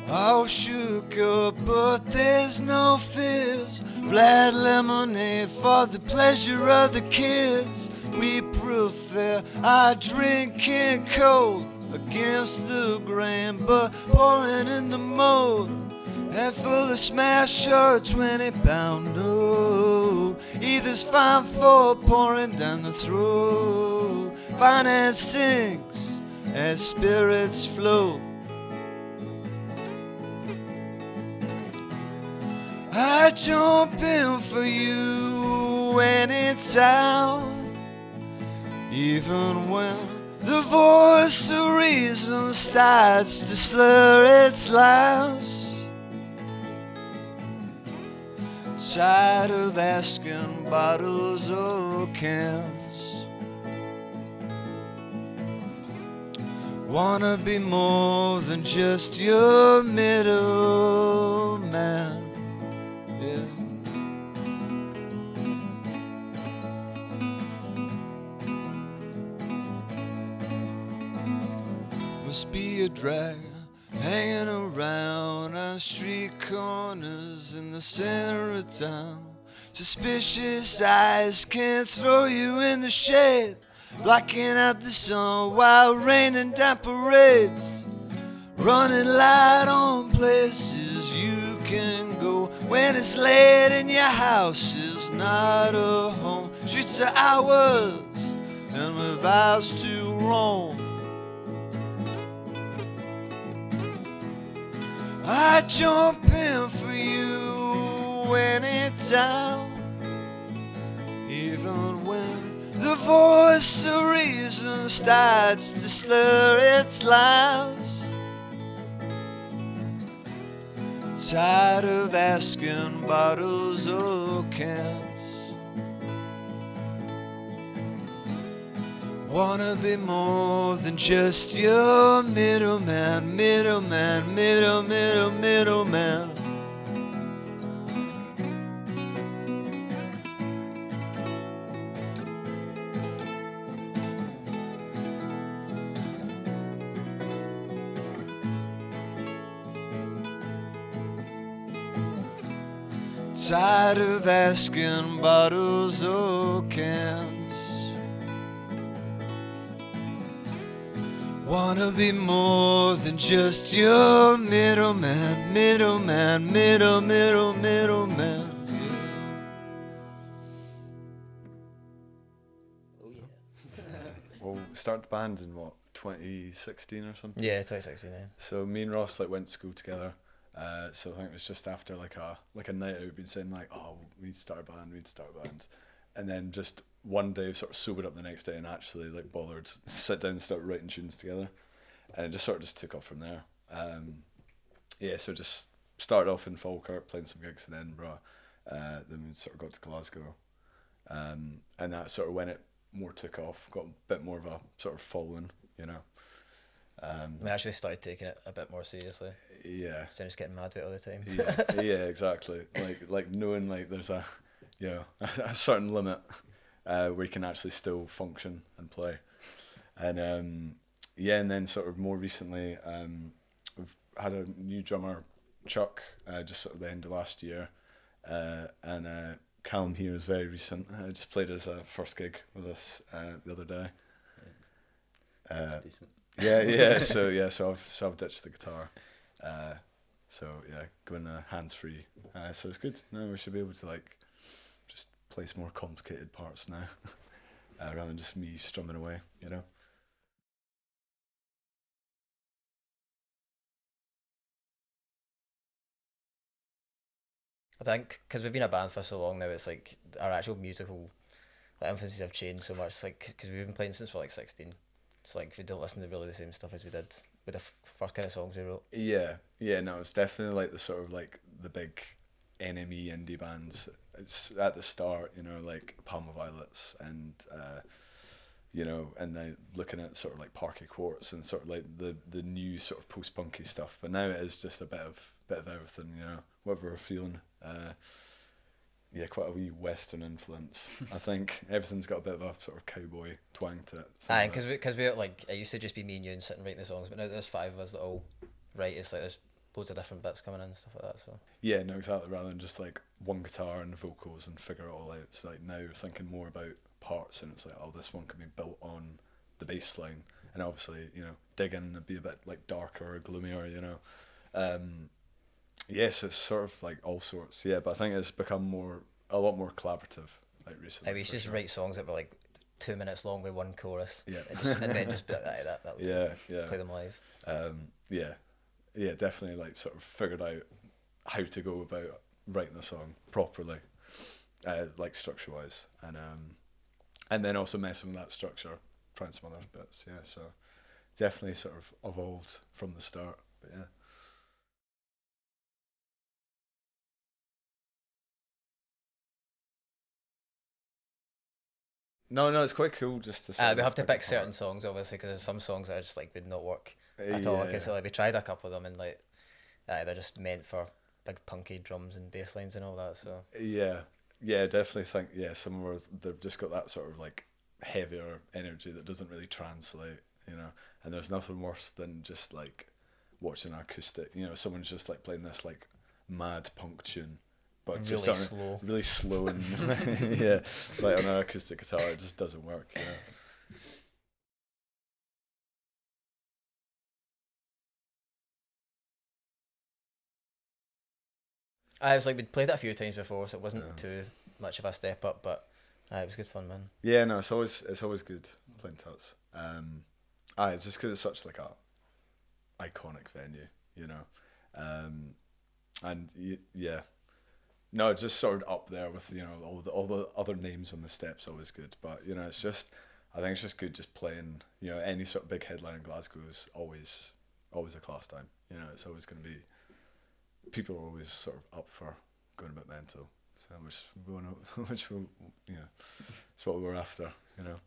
All shook up, but there's no fizz. Flat lemonade for the pleasure of the kids. We prefer our drinking cold against the grain, but pouring in the mold. Head full of smash or a 20-pound note. Either's fine for pouring down the throat. Finance sinks as spirits float. I jump in for you anytime, even when the voice of reason starts to slur its lines. Tired of asking bottles or cans. Wanna be more than just your middleman. Yeah. Must be a drag hanging around on street corners in the center of town. Suspicious eyes can't throw you in the shade, blocking out the sun while raining down parades. Running light on places you can go when it's late and your house is not a home. Streets are ours and we're vows to roam. I jump in for you anytime, even when the voice of reason starts to slur its lines. Tired of asking bottles or cans. Wanna be more than just your middleman, middleman, middleman. Tired of asking bottles or cans. Wanna be more than just your middleman, middleman. Oh yeah. Well, we started the band in what, 2016 or something? Yeah, 2016. Yeah. So me and Ross like went to school together. So I think it was just after like a night out, we'd been saying like, oh, we need to start a band, and then just one day sort of sobered up the next day and actually like bothered to sit down and start writing tunes together, and it just sort of just took off from there. Yeah, so just started off in Falkirk playing some gigs in Edinburgh, then we sort of got to Glasgow, and that sort of when it more took off, got a bit more of a sort of following, you know. We actually started taking it a bit more seriously. Yeah. Instead of just getting mad at it all the time. Yeah, exactly. Like knowing like there's a, you know, a certain limit where you can actually still function and play, and yeah, and then sort of more recently, we've had a new drummer, Chuck, just sort of the end of last year, and Callum here is very recent. Just played his first gig with us the other day. Decent. So I've ditched the guitar, so yeah, going hands free. So it's good. Now we should be able to like just play some more complicated parts now, rather than just me strumming away, you know. I think because we've been a band for so long now, it's like our actual musical influences have changed so much. Like because we've been playing since we're like 16. It's like we don't listen to really the same stuff as we did with the first kind of songs we wrote. Yeah, no, it's definitely like the sort of like the big NME indie bands. It's at the start, you know, like Palma Violets and you know, and then looking at sort of like Parquet Quartz and sort of like the new sort of post punky stuff. But now it is just a bit of everything, you know, whatever we're feeling. Yeah, quite a wee Western influence. I think everything's got a bit of a sort of cowboy twang to it. Aye, because we like it used to just be me and you and sitting writing the songs, but now there's five of us that all write. It's like there's loads of different bits coming in and stuff like that. So Yeah, no, exactly. Rather than just like one guitar and vocals and figure it all out. It's like now you're thinking more about parts, and it's like, oh, this one can be built on the bass line, and obviously, you know, dig in and be a bit like darker or gloomier, you know. Yes, it's sort of like all sorts. Yeah, but I think it's become a lot more collaborative like recently. we used to just write songs that were like 2 minutes long with one chorus. Yeah. And then just be like, that would Yeah. play them live. Yeah, definitely like sort of figured out how to go about writing a song properly, like structure wise, and then also messing with that structure, trying some other bits. Yeah, so definitely sort of evolved from the start. But yeah. No, it's quite cool just to. We have to pick certain songs, obviously, because there's some songs that are just like would not work at all. Because like we tried a couple of them, and like they're just meant for big punky drums and bass lines and all that. So yeah, definitely think some of us, they've just got that sort of like heavier energy that doesn't really translate, you know. And there's nothing worse than just like watching an acoustic, you know, someone's just like playing this like mad punk tune, but really just slow, really slow, and yeah, like on an acoustic guitar, it just doesn't work. Yeah. I was like we'd played it a few times before, so it wasn't too much of a step up, but it was good fun, man. Yeah, no, it's always good playing Tuts. Just because it's such like a iconic venue, you know, and yeah, no, just sort of up there with, you know, all the other names on the steps, always good. But you know, it's just, I think it's just good just playing, you know, any sort of big headline in Glasgow is always a class time. You know, it's always going to be, people are always sort of up for going a bit mental. So which we, yeah, it's what we're after, you know.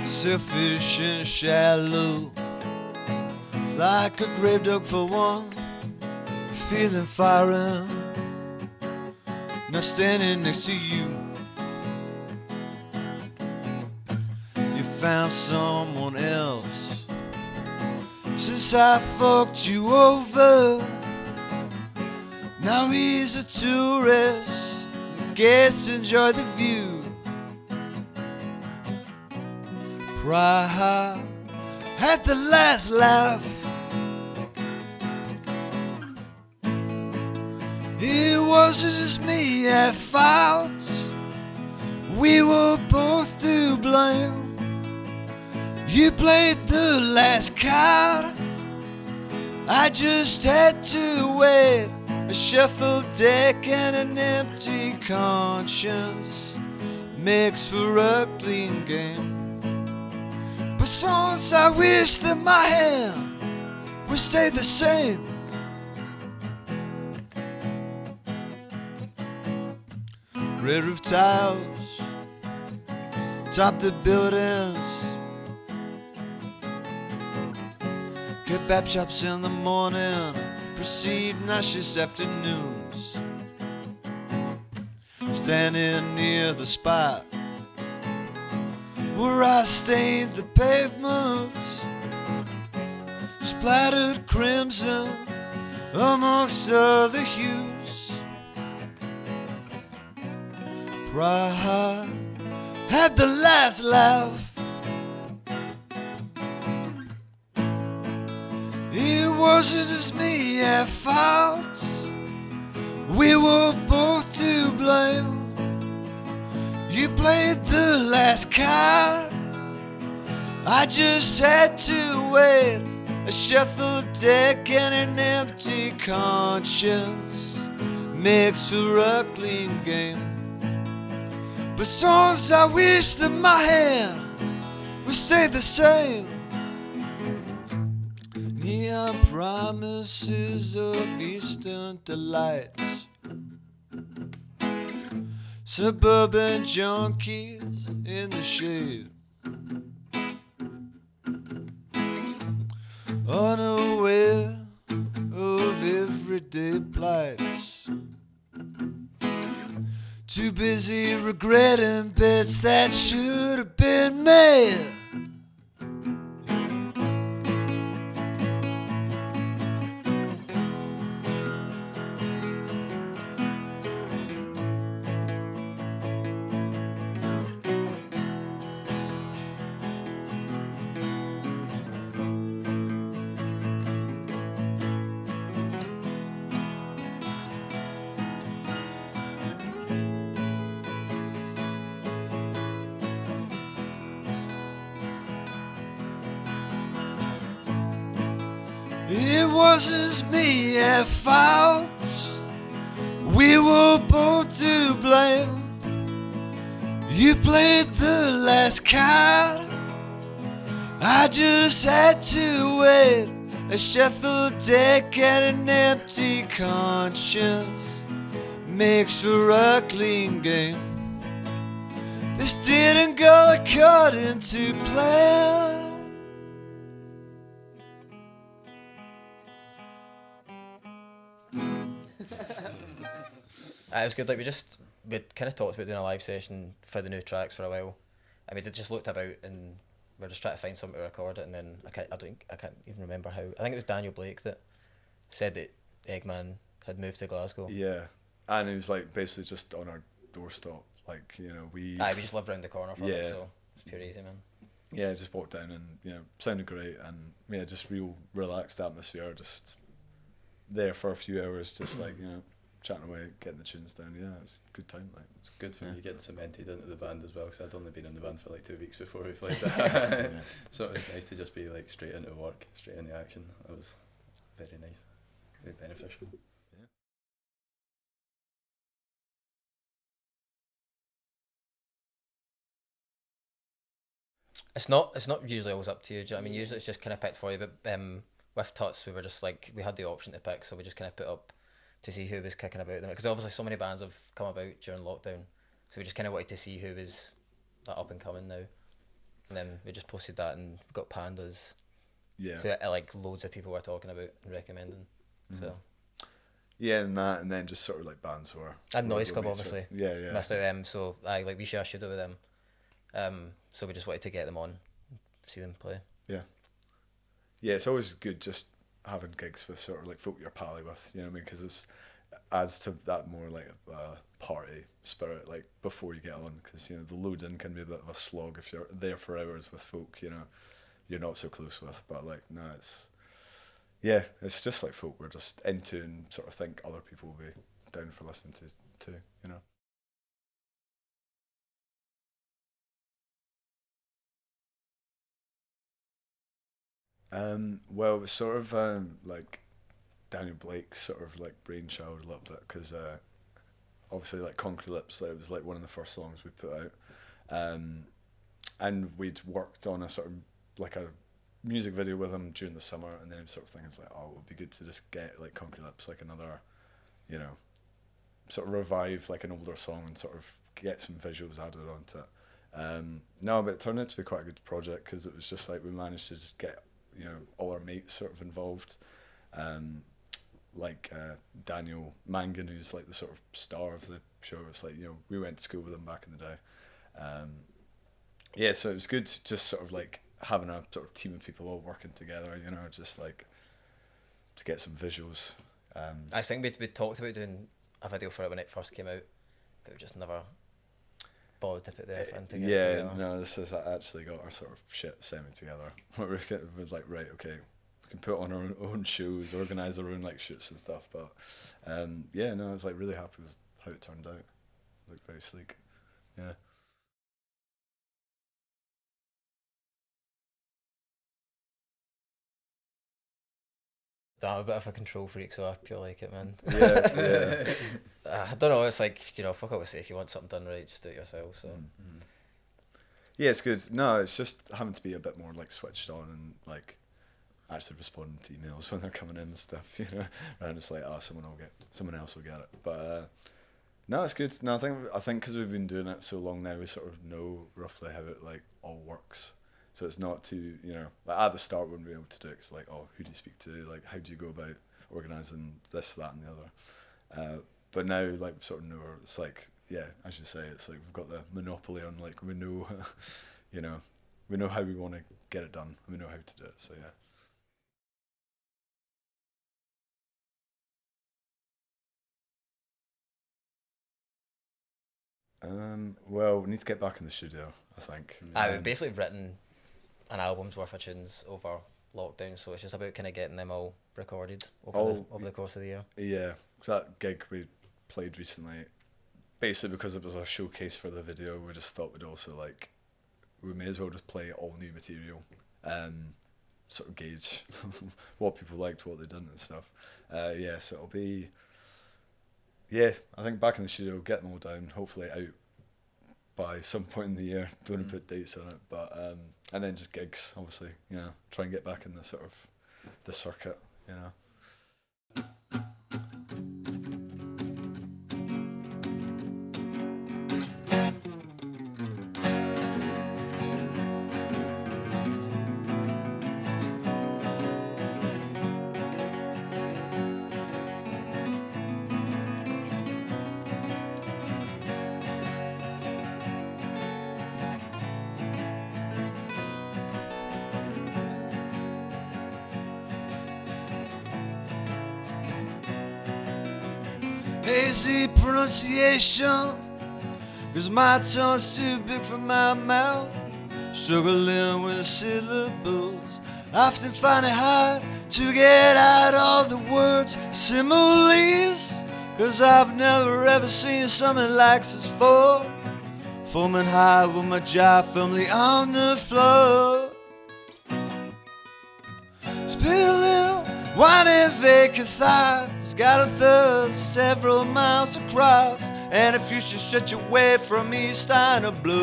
Selfish and shallow, like a grave dug for one, feeling foreign, now standing next to you. You found someone else since I fucked you over. Now he's a tourist, gets to enjoy the view. Pride had the last laugh. It wasn't just me at fault, we were both to blame. You played the last card, I just had to wait. A shuffled deck and an empty conscience makes for a clean game. But songs I wish that my hand would stay the same. Red roof tiles top the buildings, kebab shops in the morning, preceding Ashes afternoons. Standing near the spot where I stained the pavements, splattered crimson amongst other hues. Pride had the last laugh. It wasn't just me at fault, we were both to blame. You played the last card, I just had to wait. A shuffled deck and an empty conscience makes for a clean game. But songs I wish that my hand would stay the same. Neon promises of eastern delights, suburban junkies in the shade, unaware of everyday plights, too busy regretting bets that should have been made. It wasn't me at fault. We were both to blame. You played the last card. I just had to wait. A shuffled deck and an empty conscience makes for a clean game. This didn't go according to plan. It was good. Like we kind of talked about doing a live session for the new tracks for a while, and we did just looked about and we're just trying to find something to record it. And then I can't even remember how. I think it was Daniel Blake that said that Eggman had moved to Glasgow. Yeah, and it was like basically just on our doorstep. Like, you know, we just lived around the corner from it, so it's pure easy, man. Yeah, just walked down and, you know, sounded great, and yeah, just real relaxed atmosphere, just there for a few hours, just like, you know, chatting away, getting the tunes down. Yeah, it was a good time. Like, it's good for me getting cemented into the band as well, because I'd only been in the band for like 2 weeks before we played that. So it was nice to just be like straight into work, straight into action. It was very nice, very beneficial. It's not usually always up to you. Do you know what I mean? Usually it's just kind of picked for you. But with Tuts, we were just like, we had the option to pick, so we just kind of put up to see who was kicking about them, because obviously so many bands have come about during lockdown, so we just kind of wanted to see who was like, up and coming now, and then we just posted that, and we got Pandas. Yeah. So like loads of people were talking about and recommending. Mm-hmm. So. Yeah, and then just sort of like bands were. And Noise Club, obviously. Yeah. Missed out. So we share a studio with them. So we just wanted to get them on, see them play. Yeah. Yeah, it's always good just having gigs with sort of like folk you're pally with, you know what I mean? Because it adds to that more like party spirit, like before you get on. Because, you know, the load in can be a bit of a slog if you're there for hours with folk, you know, you're not so close with. But like, no, it's just like folk we're just into and sort of think other people will be down for listening to too, you know. Well, it was sort of like Daniel Blake's sort of like brainchild a little bit, because obviously like Concrete Lips, it was like one of the first songs we put out, and we'd worked on a sort of like a music video with him during the summer, and then he was sort of thinking, it's like, oh, it would be good to just get like Concrete Lips, like another, you know, sort of revive like an older song and sort of get some visuals added onto it. No, but it turned out to be quite a good project, because it was just like we managed to just get, you know, all our mates sort of involved, like Daniel Mangan, who's like the sort of star of the show. It's like, you know, we went to school with him back in the day. So it was good just sort of like having a sort of team of people all working together, you know, just like to get some visuals. I think we talked about doing a video for it when it first came out, but we just never bothered to put the effort into it. No, this has actually got our sort of shit semi together. Where we was like, right, okay, we can put on our own shows, organise our own like shoots and stuff. But I was like really happy with how it turned out. It looked very sleek. Yeah. I'm a bit of a control freak, so I feel like it, man. Yeah. I don't know, it's like, you know, fuck, I would say, if you want something done right, just do it yourself, so. Mm-hmm. Yeah, it's good. No, it's just having to be a bit more like switched on and like actually responding to emails when they're coming in and stuff, you know, and it's like, someone else will get it. But no, it's good. No, I think because we've been doing it so long now, we sort of know roughly how it like all works. So it's not too, you know, like at the start we wouldn't be able to do it, 'cause like, oh, who do you speak to? Like, how do you go about organising this, that and the other? But now, like, we sort of know, it's like, yeah, as you say, it's like we've got the monopoly on, like, we know, you know, we know how we want to get it done. We know how to do it, so yeah. Well, we need to get back in the studio, I think. We've basically written an album's worth of tunes over lockdown, so it's just about kind of getting them all recorded over the course of the year. Yeah, that gig we played recently, basically because it was a showcase for the video, we just thought we may as well just play all new material. sort of gauge what people liked, what they didn't and stuff. Yeah, so it'll be, yeah, I think back in the studio, get them all down, hopefully out by some point in the year. Don't want to put dates on it, but and then just gigs, obviously, you know, try and get back in the sort of the circuit, you know. Hazy pronunciation, 'cause my tongue's too big for my mouth. Struggling with syllables, often find it hard to get out all the words. Similes, 'cause I've never ever seen something like this before. Foaming high with my jaw firmly on the floor. Spilling wine and vacant thoughts, got a thirst several miles across, and if you should stretch away from me, starting to blow.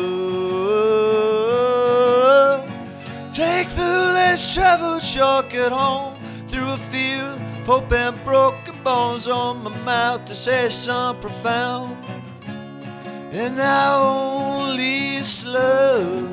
Take the less traveled shortcut home through a field, hope and broken bones on my mouth to say something profound, and I only slow.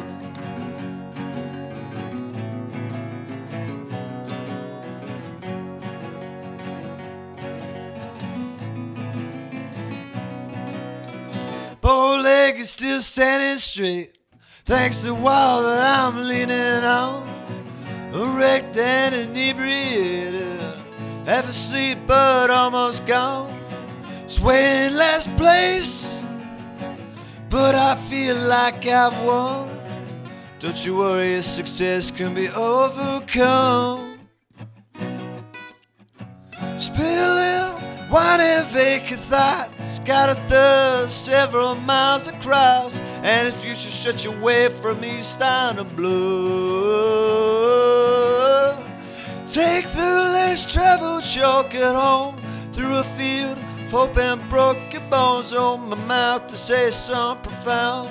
Bow leg is still standing straight, thanks to the wall that I'm leaning on. Wrecked and inebriated, half asleep but almost gone. Swaying last place, but I feel like I've won. Don't you worry, success can be overcome. Spilling wine and vacant thoughts, got a thirst several miles across, and if you should stretch away from me, starting to blow. Take the less traveled shortcut home through a field of hope and broken bones on my mouth to say something profound,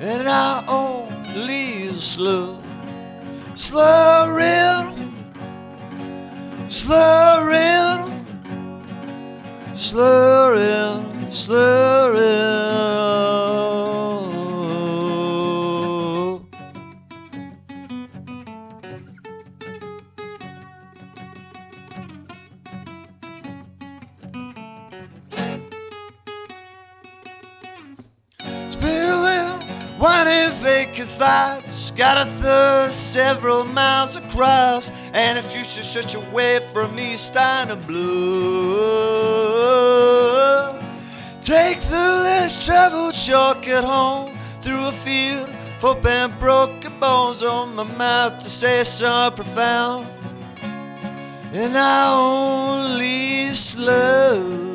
and I only slow, slurring, slurring, slurring, slurring. Spilling wine and vacant thoughts, got a thirst several miles across, and if you should stretch away from me, starting to blow. Take the less traveled shortcut home through a field of hope and broken bones on my mouth to say something profound, and I only slow.